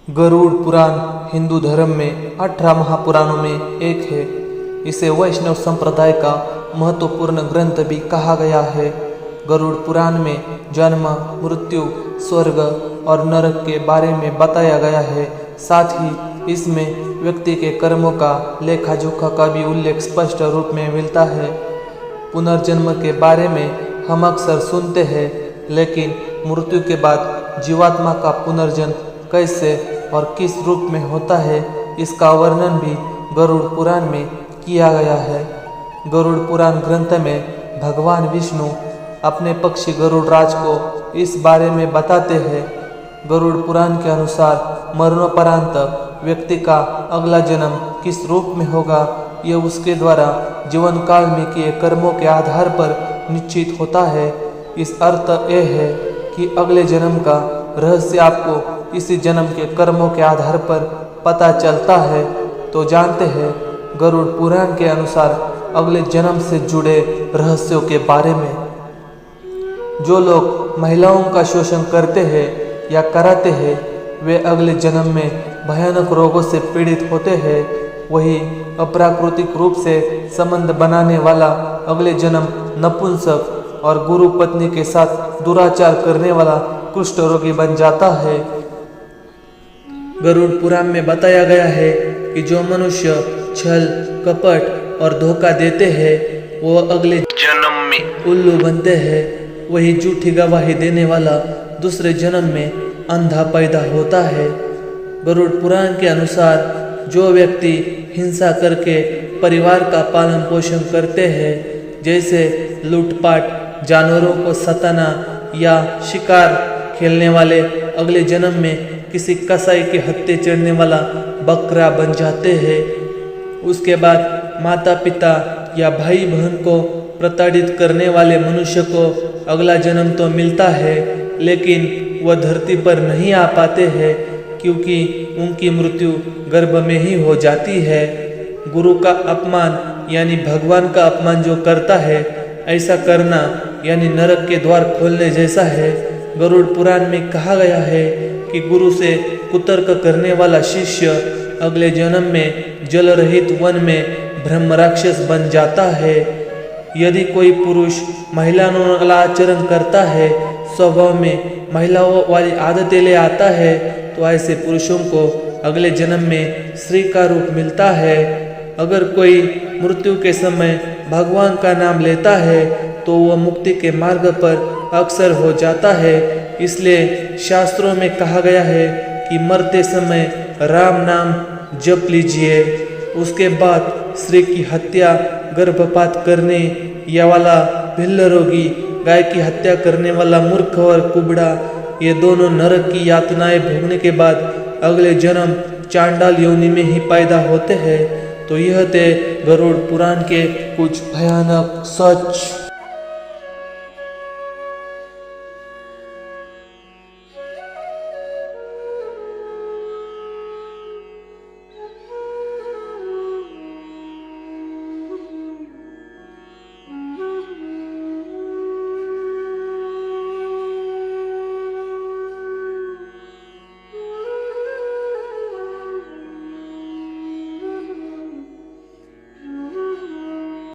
गरुड़ पुराण हिंदू धर्म में 18 महापुराणों में एक है। इसे वैष्णव संप्रदाय का महत्वपूर्ण ग्रंथ भी कहा गया है। गरुड़ पुराण में जन्म, मृत्यु, स्वर्ग और नरक के बारे में बताया गया है। साथ ही इसमें व्यक्ति के कर्मों का लेखा जोखा का भी उल्लेख स्पष्ट रूप में मिलता है। पुनर्जन्म के बारे में हम अक्सर सुनते हैं, लेकिन मृत्यु के बाद जीवात्मा का पुनर्जन्म कैसे और किस रूप में होता है, इसका वर्णन भी गरुड़ पुराण में किया गया है। गरुड़ पुराण ग्रंथ में भगवान विष्णु अपने पक्षी गरुड़ राज को इस बारे में बताते हैं। गरुड़ पुराण के अनुसार मरणोपरांत व्यक्ति का अगला जन्म किस रूप में होगा, यह उसके द्वारा जीवन काल में किए कर्मों के आधार पर निश्चित होता है। इस अर्थ यह है कि अगले जन्म का रहस्य आपको इसी जन्म के कर्मों के आधार पर पता चलता है। तो जानते हैं गरुड़ पुराण के अनुसार अगले जन्म से जुड़े रहस्यों के बारे में। जो लोग महिलाओं का शोषण करते हैं या कराते हैं, वे अगले जन्म में भयानक रोगों से पीड़ित होते हैं। वही अप्राकृतिक रूप से संबंध बनाने वाला अगले जन्म नपुंसक और गुरु पत्नी के साथ दुराचार करने वाला कुष्ठ रोगी बन जाता है। गरुड़ पुराण में बताया गया है कि जो मनुष्य छल, कपट और धोखा देते हैं, वो अगले जन्म में उल्लू बनते हैं। वही झूठी गवाही देने वाला दूसरे जन्म में अंधा पैदा होता है। गरुड़ पुराण के अनुसार जो व्यक्ति हिंसा करके परिवार का पालन पोषण करते हैं, जैसे लूटपाट, जानवरों को सताना या शिकार खेलने वाले, अगले जन्म में किसी कसाई के हत्थे चढ़ने वाला बकरा बन जाते हैं। उसके बाद माता पिता या भाई बहन को प्रताड़ित करने वाले मनुष्य को अगला जन्म तो मिलता है, लेकिन वह धरती पर नहीं आ पाते हैं, क्योंकि उनकी मृत्यु गर्भ में ही हो जाती है। गुरु का अपमान यानी भगवान का अपमान जो करता है, ऐसा करना यानी नरक के द्वार खोलने जैसा है। गरुड़ पुराण में कहा गया है कि गुरु से कुतर्क करने वाला शिष्य अगले जन्म में जल रहित वन में ब्रह्म राक्षस बन जाता है। यदि कोई पुरुष महिलाओं वाला आचरण करता है, स्वभाव में महिलाओं वाली आदतें ले आता है, तो ऐसे पुरुषों को अगले जन्म में स्त्री का रूप मिलता है। अगर कोई मृत्यु के समय भगवान का नाम लेता है, तो वह मुक्ति के मार्ग पर अक्सर हो जाता है। इसलिए शास्त्रों में कहा गया है कि मरते समय राम नाम जप लीजिए। उसके बाद स्त्री की हत्या, गर्भपात करने या वाला भिल्ल रोगी, गाय की हत्या करने वाला मूर्ख और कुबड़ा, ये दोनों नरक की यातनाएं भोगने के बाद अगले जन्म चांडाल योनि में ही पैदा होते हैं। तो यह थे गरुड़ पुराण के कुछ भयानक सच।